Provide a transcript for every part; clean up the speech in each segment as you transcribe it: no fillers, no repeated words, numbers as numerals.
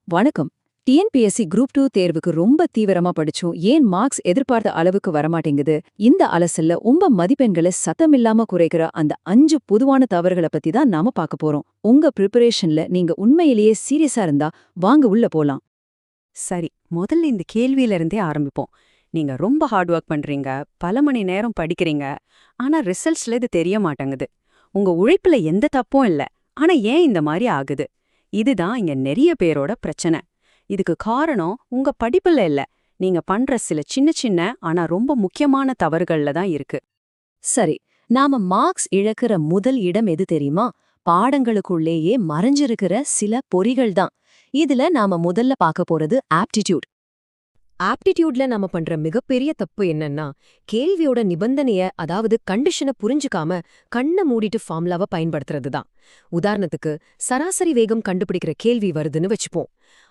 வணக்கம். TNPSC group 2 தேர்வுக்கு ரொம்ப தீவிரமா படிச்சோம். ஏன் மார்க்ஸ் எதிர்பார்த்த அளவுக்கு வரமாட்டேங்குது? இந்த அலசல்ல மதிப்பெண்களை சத்தமில்லாம குறைக்கிற அந்த 5 பொதுவான தவறுகளை பத்தி தான் நாம பார்க்க போறோம். உங்க ப்ரிப்பரேஷன்ல நீங்க உண்மையிலேயே சீரியஸா இருந்தா வாங்க உள்ள போலாம். சரி, முதல்ல இந்த கேள்வியில இருந்தே ஆரம்பிப்போம். நீங்க ரொம்ப ஹார்ட் ஒர்க் பண்றீங்க, பல மணி நேரம் படிக்கிறீங்க, ஆனா ரிசல்ட்ஸ்ல இது தெரிய மாட்டேங்குது. உங்க உழைப்புல எந்த தப்பும் இல்ல, ஆனா ஏன் இந்த மாதிரி ஆகுது? இதுதான் இங்க நிறைய பேரோட பிரச்சனை. இதுக்கு காரணம் உங்க படிப்புல இல்ல, நீங்க பண்ற சில சின்ன சின்ன ஆனா ரொம்ப முக்கியமான தவறுகள்ல தான் இருக்கு. சரி, நாம மார்க்ஸ் இழக்கிற முதல் இடம் எது தெரியுமா? பாடங்களுக்குள்ளேயே மறைஞ்சிருக்கிற சில பொறிகள் தான். இதுல நாம முதல்ல பார்க்க போறது ஆப்டிடியூட். ஆப்டிடியூட்ல நம்ம பண்ற மிகப்பெரிய தப்பு என்னன்னா, கேள்வியோட நிபந்தனைய அதாவது கண்டிஷனை புரிஞ்சுக்காம கண்ணை மூடிட்டு ஃபார்முலாவை பயன்படுத்துறது தான். உதாரணத்துக்கு, சராசரி வேகம் கண்டுபிடிக்கிற கேள்வி வருதுன்னு வச்சுப்போம்.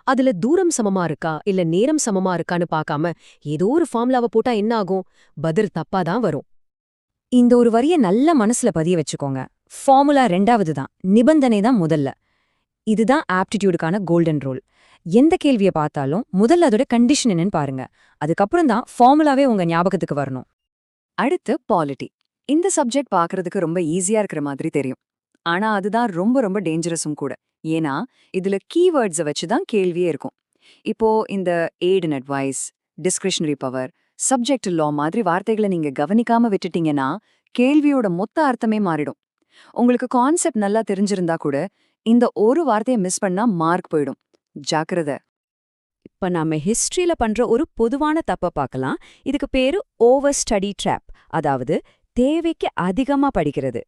அதுல தூரம் சமமா இருக்கா இல்ல நேரம் சமமா இருக்கான்னு பார்க்காம ஏதோ ஒரு ஃபார்முலாவை போட்டா என்ன ஆகும்? பதில் தப்பா தான் வரும். இந்த ஒரு வரிய நல்ல மனசுல பதிய வச்சுக்கோங்க. ஃபார்முலா ரெண்டாவது தான், நிபந்தனை தான் முதல்ல. இதுதான் ஆப்டிடியூடுக்கான கோல்டன் ரூல். எந்த கேள்வியை பார்த்தாலும் முதல்ல அதோட கண்டிஷன் என்னன்னு பாருங்க. அதுக்கப்புறம் தான் ஃபார்முலாவே உங்க ஞாபகத்துக்கு வரணும். அடுத்து பாலிட்டி. இந்த சப்ஜெக்ட் பார்க்கறதுக்கு ரொம்ப ஈஸியா இருக்கிற மாதிரி தெரியும். ஆனா அதுதான் ரொம்ப ரொம்ப டேஞ்சரஸும் கூட. ஏன்னா இதுல கீவேர்ட்ஸை வச்சு தான் கேள்வியே இருக்கும். இப்போ இந்த aid and advice, discretionary power, subject law மாதிரி வார்த்தைகளை நீங்க கவனிக்காம விட்டுட்டீங்கன்னா கேள்வியோட மொத்த அர்த்தமே மாறிடும். உங்களுக்கு கான்செப்ட் நல்லா தெரிஞ்சிருந்தா கூட இந்த ஒரு வார்த்தையை மிஸ் பண்ணா மார்க் போயிடும். ஜாக்கிரதை. இப்ப நாம ஹிஸ்டரியில பண்ற ஒரு பொதுவான தப்ப பார்க்கலாம். இதுக்கு பேரு ஓவர் ஸ்டடி ட்ராப், அதாவது தேவைக்கு அதிகமா படிக்கிறது.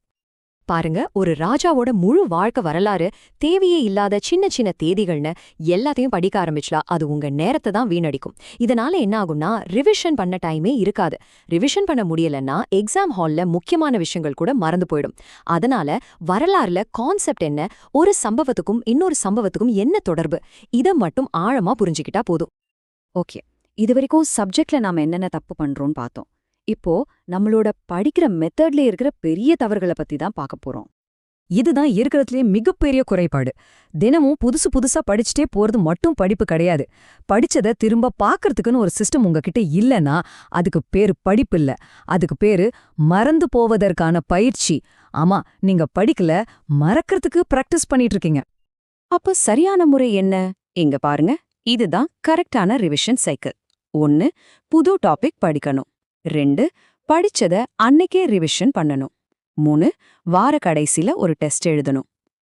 பாருங்க, ஒரு ராஜாவோட முழு வாழ்க்கை வரலாறு தேவையே இல்லாத சின்ன சின்ன தேதிகள்னு எல்லாத்தையும் படிக்க ஆரம்பிச்சா அது உங்க நேரத்தை தான் வீணடிக்கும். இதனால என்ன ஆகும்னா, ரிவிஷன் பண்ண டைமே இருக்காது. ரிவிஷன் பண்ண முடியலன்னா எக்ஸாம் ஹால்ல முக்கியமான விஷயங்கள் கூட மறந்து போயிடும். அதனால வரலாறுல கான்செப்ட் என்ன, ஒரு சம்பவத்துக்கும் இன்னொரு சம்பவத்துக்கும் என்ன தொடர்பு, இதை மட்டும் ஆழமா புரிஞ்சுக்கிட்டா போதும். ஓகே, இது வரைக்கும் சப்ஜெக்ட்ல நாம என்னென்ன தப்பு பண்றோம்னு பார்த்தோம். இப்போ நம்மளோட படிக்கிற மெத்தட்ல இருக்கிற பெரிய தவறுகளை பத்தி தான் பார்க்க போறோம். இதுதான் இருக்கிறதுலே மிகப்பெரிய குறைபாடு. தினமும் புதுசு புதுசா படிச்சுட்டே போறது மட்டும் படிப்பு கிடையாது. படிச்சதை திரும்ப பார்க்கறதுக்குன்னு ஒரு சிஸ்டம் உங்ககிட்ட இல்லைன்னா அதுக்கு பேரு படிப்பு இல்ல, அதுக்கு பேரு மறந்து போவதற்கான பயிற்சி. ஆமா, நீங்க படிக்கல, மறக்கிறதுக்கு பிராக்டிஸ் பண்ணிட்டு இருக்கீங்க. அப்ப சரியான முறை என்ன? இங்க பாருங்க, இதுதான் கரெக்டான ரிவிஷன் சைக்கிள். 1, புது டாபிக் படிக்கணும். 2, படிச்சத அன்னைக்கே ரிவிஷன் பண்ணணும். 3, வார கடைசில ஒரு டெஸ்ட் எழுதணும்.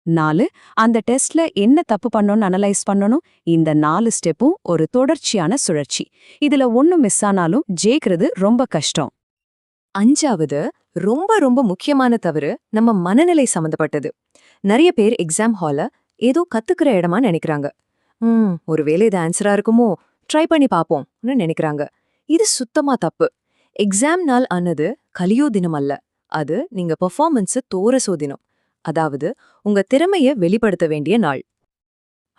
4, அந்த டெஸ்ட்ல என்ன தப்பு பண்ணணும்னு அனலைஸ் பண்ணணும். இந்த 4 ஸ்டெப்பும் ஒரு தொடர்ச்சியான சுழற்சி. இதுல ஒண்ணு மிஸ் ஆனாலும் ஜெயிக்கிறது ரொம்ப கஷ்டம். 5வது ரொம்ப ரொம்ப முக்கியமான தவறு நம்ம மனநிலை சம்பந்தப்பட்டது. நிறைய பேர் எக்ஸாம் ஹால ஏதோ கத்துக்கிற இடமா நினைக்கிறாங்க. ஒருவேளை இது ஆன்சரா இருக்குமோ, ட்ரை பண்ணி பாப்போம்னு நினைக்கிறாங்க. இது சுத்தமா தப்பு. எக்ஸாம் நாள் ஆனது கலியோ தினம் அல்ல, அது நீங்க பெர்ஃபார்மன்ஸ தோரசோ தினம். அதாவது உங்க திறமைய வெளிப்படுத்த வேண்டிய நாள்.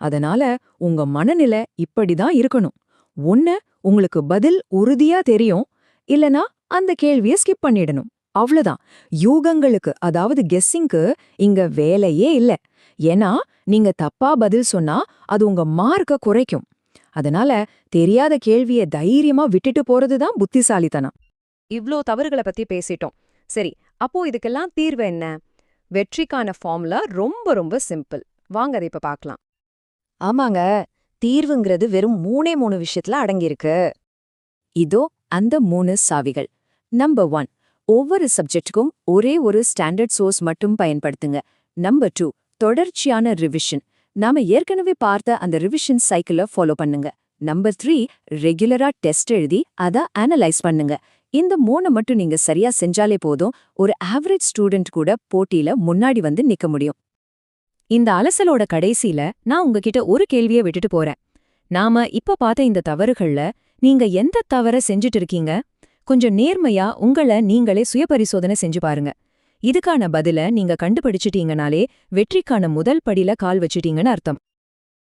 அதனால உங்க மனநிலை இப்படிதான் இருக்கணும். ஒண்ணு, உங்களுக்கு பதில் உறுதியா தெரியும், இல்லனா அந்த கேள்விய ஸ்கிப் பண்ணிடணும். அவ்வளவுதான். யூகங்களுக்கு, அதாவது கெஸ்ஸிங்க்கு இங்க வேலையே இல்ல. ஏன்னா நீங்க தப்பா பதில் சொன்னா அது உங்க மார்க்க குறைக்கும். அதனால தெரியாத கேள்விய தைரியமா விட்டுட்டு போறதுதான் புத்திசாலித்தனம். இவ்ளோ தவறுகளை பத்தி பேசிட்டோம். சரி, அப்போ இதுக்கெல்லாம் தீர்வு என்ன? வெற்றிக்கான ஃபார்முலா ரொம்ப ரொம்ப சிம்பிள். வாங்க அதை இப்ப பார்க்கலாம். ஆமாங்க, தீர்வுங்கிறது வெறும் 3 விஷயத்துல அடங்கியிருக்கு. இதோ அந்த 3 சாவிகள். நம்பர் 1, ஒவ்வொரு சப்ஜெக்டுக்கும் ஒரே ஒரு ஸ்டாண்டர்ட் சோர்ஸ் மட்டும் பயன்படுத்துங்க. நம்பர் 2, தொடர்ச்சியான ரிவிஷன். நாம ஏற்கனவே பார்த்த அந்த ரிவிஷன் சைக்கிளை ஃபாலோ பண்ணுங்க. நம்பர் 3, ரெகுலரா டெஸ்ட் எழுதி அதை அனலைஸ் பண்ணுங்க. இந்த 3 மட்டும் நீங்க சரியா செஞ்சாலே போதும், ஒரு ஆவரேஜ் ஸ்டூடெண்ட் கூட போட்டியில முன்னாடி வந்து நிக்க முடியும். இந்த அலசலோட கடைசியில நான் உங்ககிட்ட ஒரு கேள்வியை விட்டுட்டு போறேன். நாம இப்ப பார்த்த இந்த தவறுகள்ல நீங்க எந்த தவற செஞ்சுட்டு இருக்கீங்க? கொஞ்சம் நேர்மையா உங்கள நீங்களே சுயபரிசோதனை செஞ்சு பாருங்க. இதுக்கான பதில நீங்க கண்டுபிடிச்சிட்டீங்கனாலே வெற்றிக்கான முதல் படியில கால் வச்சிட்டீங்கன்னு அர்த்தம்.